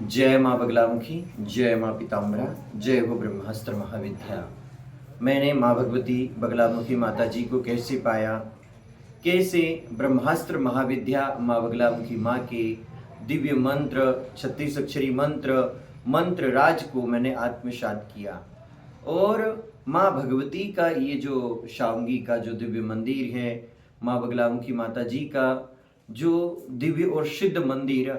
जय माँ बगलामुखी, जय माँ पीताम्बरा, जय हो ब्रह्मास्त्र महाविद्या। मैंने माँ भगवती बगलामुखी माता जी को कैसे पाया, कैसे ब्रह्मास्त्र महाविद्या माँ बगलामुखी माँ के दिव्य मंत्र 36 अक्षरी मंत्र राज को मैंने आत्मसात किया। और माँ भगवती का ये जो शावंगी का जो दिव्य मंदिर है, माँ बगलामुखी माता जी का जो दिव्य और सिद्ध मंदिर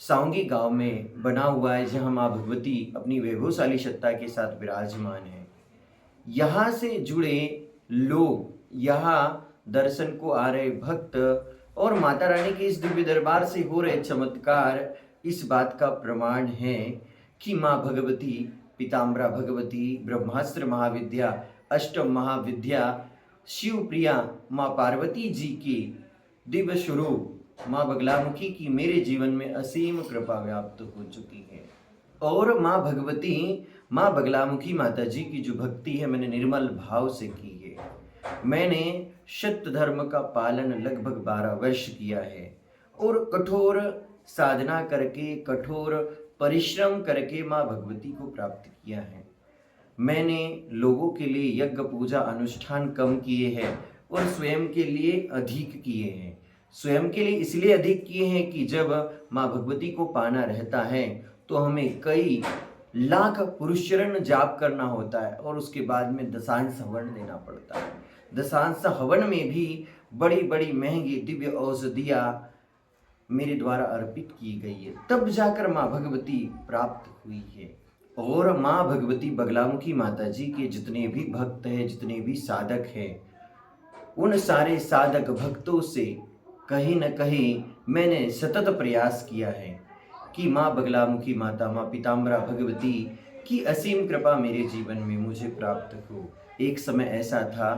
सावंगी गांव में बना हुआ है, जहां माँ भगवती अपनी वैभवशाली सत्ता के साथ विराजमान है। यहाँ से जुड़े लोग, यहाँ दर्शन को आ रहे भक्त और माता रानी के इस दिव्य दरबार से हो रहे चमत्कार इस बात का प्रमाण है कि माँ भगवती पीताम्बरा भगवती ब्रह्मास्त्र महाविद्या अष्टम महाविद्या शिवप्रिया माँ पार्वती जी की दिव्य स्वरूप माँ बगलामुखी की मेरे जीवन में असीम कृपा व्याप्त हो चुकी है। और माँ भगवती माँ बगलामुखी माता जी की जो भक्ति है मैंने निर्मल भाव से की है। मैंने सत्य धर्म का पालन लगभग 12 वर्ष किया है और कठोर साधना करके कठोर परिश्रम करके माँ भगवती को प्राप्त किया है। मैंने लोगों के लिए यज्ञ पूजा अनुष्ठान कम किए हैं और स्वयं के लिए अधिक किए हैं। स्वयं के लिए इसलिए अधिक किए हैं कि जब माँ भगवती को पाना रहता है तो हमें कई लाख पुरुषचरण जाप करना होता है और उसके बाद में दशांश हवन देना पड़ता है। दशांश हवन में भी बड़ी बड़ी महंगी दिव्य औषधियाँ मेरे द्वारा अर्पित की गई है, तब जाकर माँ भगवती प्राप्त हुई है। और माँ भगवती बगलामुखी माता जी के जितने भी भक्त हैं, जितने भी साधक हैं, उन सारे साधक भक्तों से कहीं न कहीं मैंने सतत प्रयास किया है कि माँ बगलामुखी माता माँ पीताम्बरा भगवती की असीम कृपा मेरे जीवन में मुझे प्राप्त हो। एक समय ऐसा था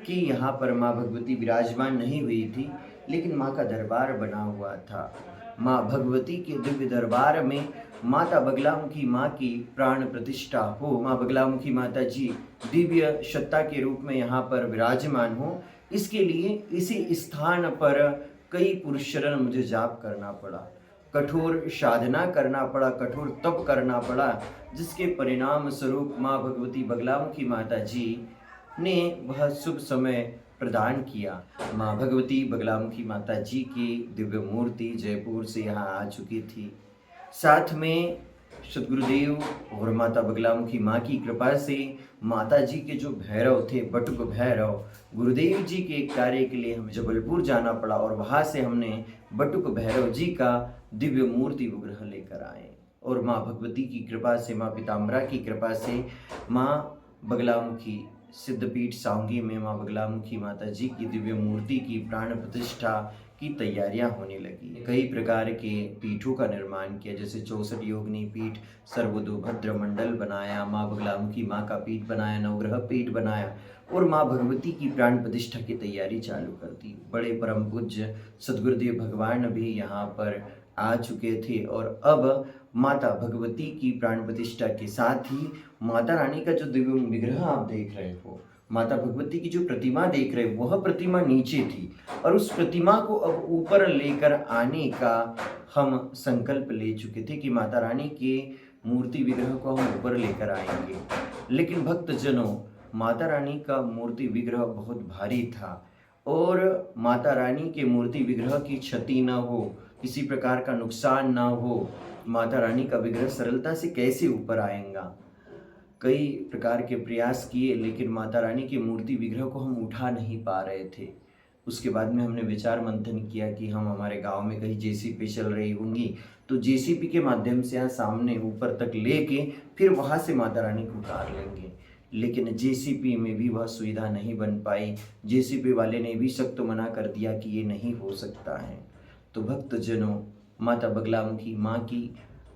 कि यहाँ पर माँ भगवती विराजमान नहीं हुई थी, लेकिन माँ का दरबार बना हुआ था। माँ भगवती के दिव्य दरबार में माता बगलामुखी माँ की प्राण प्रतिष्ठा हो, माँ बगलामुखी माता जी दिव्य सत्ता के रूप में यहाँ पर विराजमान हो, इसके लिए इसी स्थान पर कई पुरुषचरण मुझे जाप करना पड़ा, कठोर साधना करना पड़ा, कठोर तप करना पड़ा, जिसके परिणाम स्वरूप माँ भगवती बगलामुखी माता जी ने वह शुभ समय प्रदान किया। माँ भगवती बगलामुखी माता जी की दिव्य मूर्ति जयपुर से यहाँ आ चुकी थी। साथ में सदगुरुदेव और माता बगलामुखी माँ की कृपा से माता जी के जो भैरव थे, बटुक भैरव, गुरुदेव जी के कार्य के लिए हमें जबलपुर जाना पड़ा और वहाँ से हमने बटुक भैरव जी का दिव्य मूर्ति विग्रह लेकर आए। और माँ भगवती की कृपा से, माँ पीताम्बरा की कृपा से, माँ बगलामुखी सिद्धपीठ सावंगी में माँ बगलामुखी माता जी की दिव्य मूर्ति की प्राण प्रतिष्ठा की तैयारियां होने लगी। कई प्रकार के पीठों का निर्माण किया, जैसे 64 योगिनी पीठ, सर्वतोभद्र मंडल बनाया, माँ बगलामुखी माँ का पीठ बनाया, नवग्रह पीठ बनाया और माँ भगवती की प्राण प्रतिष्ठा की तैयारी चालू कर दी। बड़े परम पूज्य सदगुरुदेव भगवान भी यहाँ पर आ चुके थे और अब माता भगवती की प्राण प्रतिष्ठा के साथ ही माता रानी का जो दिव्य विग्रह आप देख रहे हो, माता भगवती की जो प्रतिमा देख रहे हो, वह प्रतिमा नीचे थी और उस प्रतिमा को अब ऊपर लेकर आने का हम संकल्प ले चुके थे कि माता रानी के मूर्ति विग्रह को हम ऊपर लेकर आएंगे। लेकिन भक्तजनों, माता रानी का मूर्ति विग्रह बहुत भारी था और माता रानी के मूर्ति विग्रह की क्षति न हो, किसी प्रकार का नुकसान ना हो, माता रानी का विग्रह सरलता से कैसे ऊपर आएगा। कई प्रकार के प्रयास किए, लेकिन माता रानी की मूर्ति विग्रह को हम उठा नहीं पा रहे थे। उसके बाद में हमने विचार मंथन किया कि हम हमारे गांव में कहीं जेसीपी चल रही होंगी तो जेसीपी के माध्यम से यहाँ सामने ऊपर तक लेके फिर वहाँ से माता रानी को उतार लेंगे। लेकिन जेसीपी में भी वह सुविधा नहीं बन पाई। जेसीपी वाले ने भी सख्त मना कर दिया कि ये नहीं हो सकता है। तो भक्तजनों, माता बगलामुखी माँ की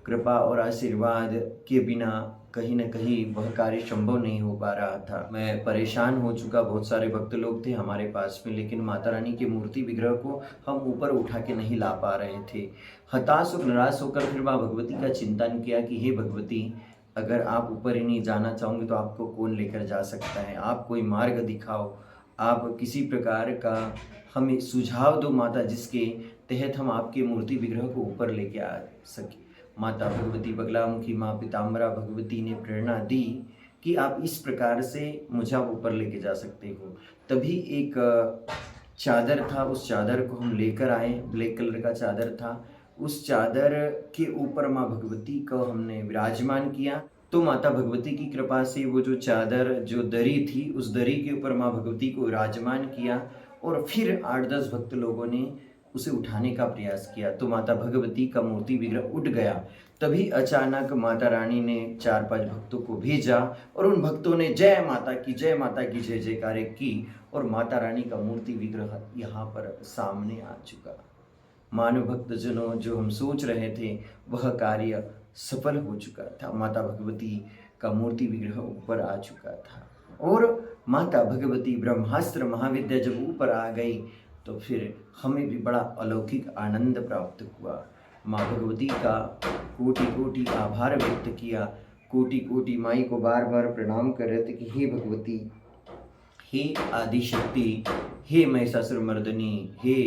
कृपा और आशीर्वाद के बिना कहीं न कहीं वह कार्य संभव नहीं हो पा रहा था। मैं परेशान हो चुका, बहुत सारे भक्त लोग थे हमारे पास में, लेकिन माता रानी की मूर्ति विग्रह को हम ऊपर उठा के नहीं ला पा रहे थे। हताश और निराश होकर फिर माँ भगवती का चिंतन किया कि हे भगवती, अगर आप ऊपर ही नहीं जाना चाहोगे तो आपको कौन लेकर जा सकता है। आप कोई मार्ग दिखाओ, आप किसी प्रकार का हमें सुझाव दो माता, जिसके तहत हम आपके मूर्ति विग्रह को ऊपर लेके आ सके। माता भगवती बगलामुखी माँ पीताम्बरा भगवती ने प्रेरणा दी कि आप इस प्रकार से मुझे आप ऊपर लेके जा सकते हो। तभी एक चादर था, उस चादर को हम लेकर आए, ब्लैक कलर का चादर था। उस चादर के ऊपर माँ भगवती को हमने विराजमान किया। तो माता भगवती की कृपा से वो जो चादर, जो दरी थी, उस दरी के ऊपर माँ भगवती को विराजमान किया और फिर 8-10 भक्त लोगों ने उसे उठाने का प्रयास किया। तो माता भगवती का मूर्ति विग्रह उठ गया। तभी अचानक माता रानी ने 4-5 भक्तों को भेजा और उन भक्तों ने जय माता की जय जयकारे की और माता रानी का मूर्ति विग्रह यहाँ पर सामने आ चुका। मानव भक्तजनों, जो हम सोच रहे थे वह कार्य सफल हो चुका था। माता भगवती का मूर्ति विग्रह ऊपर आ चुका था और माता भगवती ब्रह्मास्त्र महाविद्या जब ऊपर आ गई तो फिर हमें भी बड़ा अलौकिक आनंद प्राप्त हुआ। माँ भगवती का कोटि कोटि आभार व्यक्त किया, कोटि कोटि माई को बार बार प्रणाम कर रहे थे कि हे भगवती, हे आदिशक्ति, हे महिषासुरमर्दिनी, हे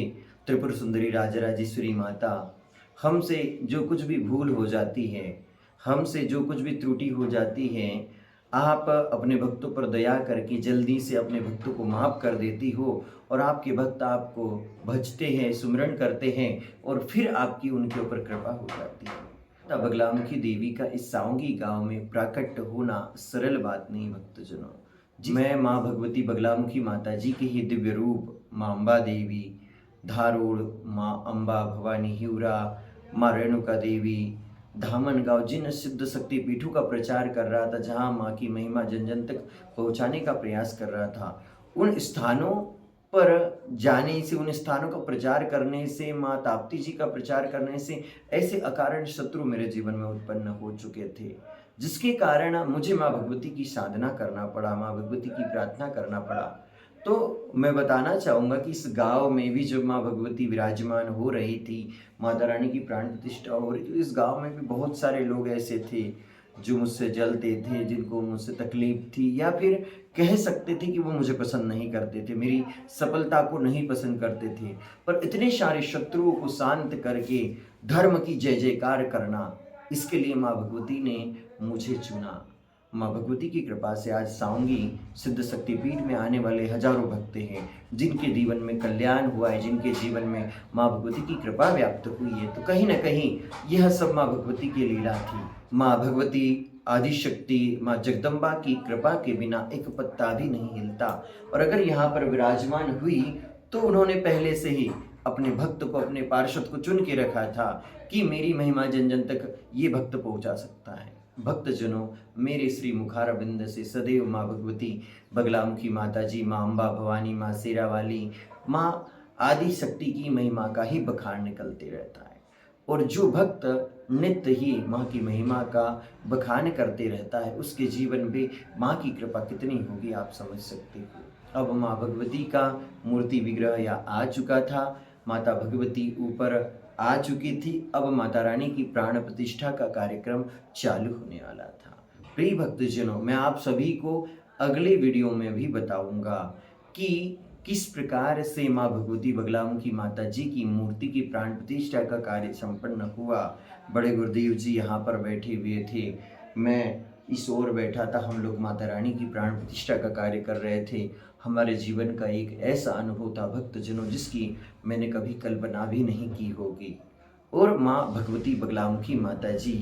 त्रिपुर सुंदरी राजराजेश्वरी माता, हमसे जो कुछ भी भूल हो जाती है, हमसे जो कुछ भी त्रुटि हो जाती है, आप अपने भक्तों पर दया करके जल्दी से अपने भक्तों को माफ़ कर देती हो और आपके भक्त आपको भजते हैं, सुमिरन करते हैं और फिर आपकी उनके ऊपर कृपा हो जाती है। माता बगलामुखी देवी का इस सावंगी गांव में प्राकट्य होना सरल बात नहीं भक्तजनों। मैं माँ भगवती बगलामुखी माता जी के ही दिव्य रूप माँ अम्बा देवी, धारोड़ माँ अम्बा भवानी हिवरा, माँ रेणुका देवी, धामनगांव, जिन सिद्ध शक्ति पीठों का प्रचार कर रहा था, जहाँ माँ की महिमा जन जन तक पहुँचाने का प्रयास कर रहा था, उन स्थानों पर जाने से, उन स्थानों का प्रचार करने से, माँ ताप्ती जी का प्रचार करने से ऐसे अकारण शत्रु मेरे जीवन में उत्पन्न हो चुके थे, जिसके कारण मुझे माँ भगवती की साधना करना पड़ा, माँ भगवती की प्रार्थना करना पड़ा। तो मैं बताना चाहूँगा कि इस गांव में भी जब माँ भगवती विराजमान हो रही थी, माता रानी की प्राण प्रतिष्ठा हो रही थी, इस गांव में भी बहुत सारे लोग ऐसे थे जो मुझसे जलते थे, जिनको मुझसे तकलीफ थी, या फिर कह सकते थे कि वो मुझे पसंद नहीं करते थे, मेरी सफलता को नहीं पसंद करते थे। पर इतने सारे शत्रुओं को शांत करके धर्म की जय जयकार करना, इसके लिए माँ भगवती ने मुझे चुना। माँ भगवती की कृपा से आज सावंगी सिद्ध शक्तिपीठ में आने वाले हजारों भक्त हैं, जिनके जीवन में कल्याण हुआ है, जिनके जीवन में माँ भगवती की कृपा व्याप्त हुई है। तो कहीं ना कहीं यह सब माँ भगवती की लीला थी। माँ भगवती आदिशक्ति माँ जगदम्बा की कृपा के बिना एक पत्ता भी नहीं हिलता, और अगर यहाँ पर विराजमान हुई तो उन्होंने पहले से ही अपने भक्त को, अपने पार्षद को चुन के रखा था कि मेरी महिमा जन जन तक ये भक्त पहुँचा सकता है। भक्तजनों, मेरे श्री मुखारविंद से सदैव माँ भगवती बगलामुखी माता जी, माँ अम्बा भवानी, माँ शेरावाली, माँ आदि शक्ति की महिमा का ही बखान निकलते रहता है। और जो भक्त नित्य ही माँ की महिमा का बखान करते रहता है, उसके जीवन में माँ की कृपा कितनी होगी आप समझ सकते हो। अब माँ भगवती का मूर्ति विग्रह यहाँ आ चुका था, माता भगवती ऊपर आ चुकी थी। अब माता रानी की प्राण प्रतिष्ठा का कार्यक्रम चालू होने वाला था। प्रिय भक्तजनों, मैं आप सभी को अगले वीडियो में भी बताऊंगा कि किस प्रकार से माँ भगवती बगलामुखी माता जी की मूर्ति की प्राण प्रतिष्ठा का कार्य संपन्न हुआ। बड़े गुरुदेव जी यहाँ पर बैठे हुए थे, मैं इस ओर बैठा था, हम लोग माता रानी की प्राण प्रतिष्ठा का कार्य कर रहे थे। हमारे जीवन का एक ऐसा अनुभव था भक्तजनों, जिसकी मैंने कभी कल्पना भी नहीं की होगी। और माँ भगवती बगलामुखी माता जी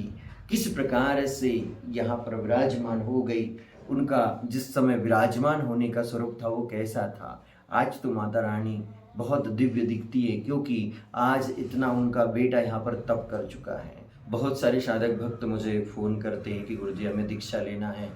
किस प्रकार से यहाँ पर विराजमान हो गई, उनका जिस समय विराजमान होने का स्वरूप था वो कैसा था। आज तो माता रानी बहुत दिव्य दिखती है, क्योंकि आज इतना उनका बेटा यहाँ पर तप कर चुका है। बहुत सारे साधक भक्त मुझे फ़ोन करते हैं कि गुरुजी हमें दीक्षा लेना है।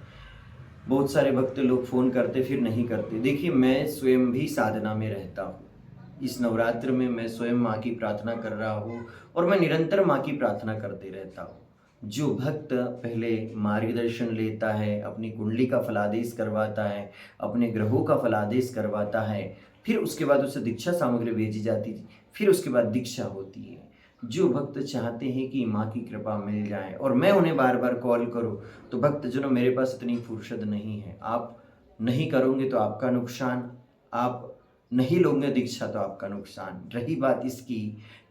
बहुत सारे भक्त लोग फ़ोन करते फिर नहीं करते। देखिए, मैं स्वयं भी साधना में रहता हूँ। इस नवरात्र में मैं स्वयं माँ की प्रार्थना कर रहा हूँ और मैं निरंतर माँ की प्रार्थना करते रहता हूँ। जो भक्त पहले मार्गदर्शन लेता है, अपनी कुंडली का फलादेश करवाता है, अपने ग्रहों का फलादेश करवाता है, फिर उसके बाद उसे दीक्षा सामग्री भेजी जाती है, फिर उसके बाद दीक्षा होती है। जो भक्त चाहते हैं कि माँ की कृपा मिल जाए और मैं उन्हें बार बार कॉल करूँ, तो भक्तजनों मेरे पास इतनी फुर्सत नहीं है। आप नहीं करोगे तो आपका नुकसान, आप नहीं लोगे दीक्षा तो आपका नुकसान। रही बात इसकी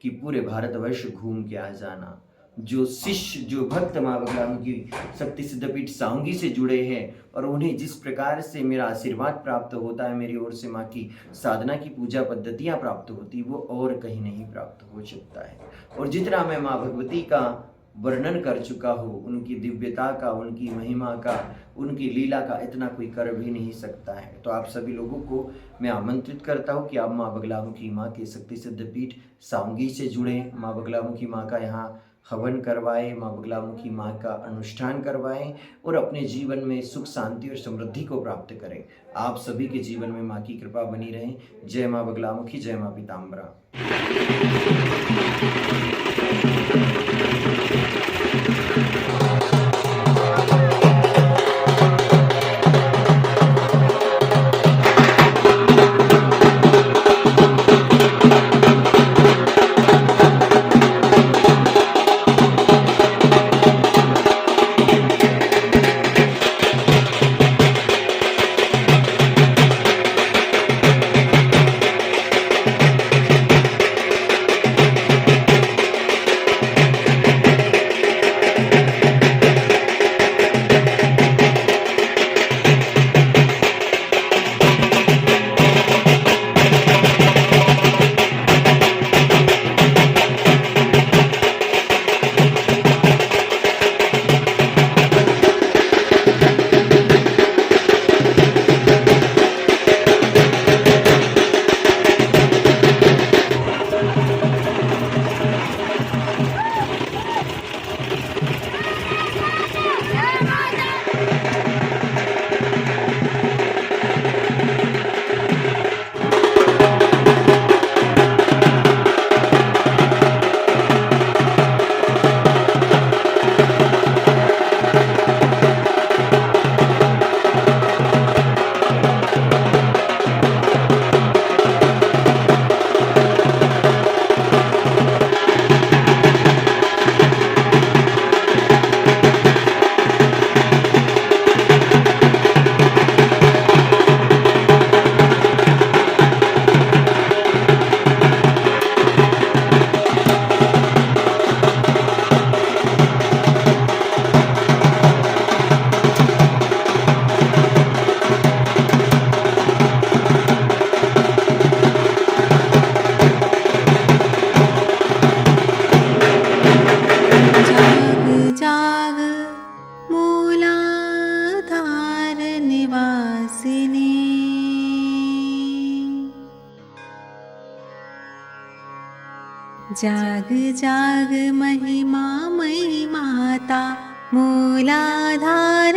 कि पूरे भारतवर्ष घूम के आ जाना, जो शिष्य, जो भक्त माँ बगलामुखी शक्ति सिद्धपीठ साउंगी से जुड़े हैं और उन्हें जिस प्रकार से मेरा आशीर्वाद प्राप्त होता है, मेरी ओर से माँ की साधना की पूजा पद्धतियाँ प्राप्त होती, वो और कहीं नहीं प्राप्त हो सकता है। और जितना मैं माँ भगवती का वर्णन कर चुका हूँ, उनकी दिव्यता का, उनकी महिमा का, उनकी लीला का, इतना कोई कर भी नहीं सकता है। तो आप सभी लोगों को मैं आमंत्रित करता हूँ कि आप माँ बगलामुखी माँ के शक्ति सिद्धपीठ साउंगी से जुड़ें, माँ बगलामुखी माँ का यहाँ हवन करवाएं, माँ बगलामुखी माँ का अनुष्ठान करवाएं और अपने जीवन में सुख शांति और समृद्धि को प्राप्त करें। आप सभी के जीवन में माँ की कृपा बनी रहे। जय माँ बगलामुखी, जय माँ पीताम्बरा। जाग जाग महिमा मई माता मूलाधार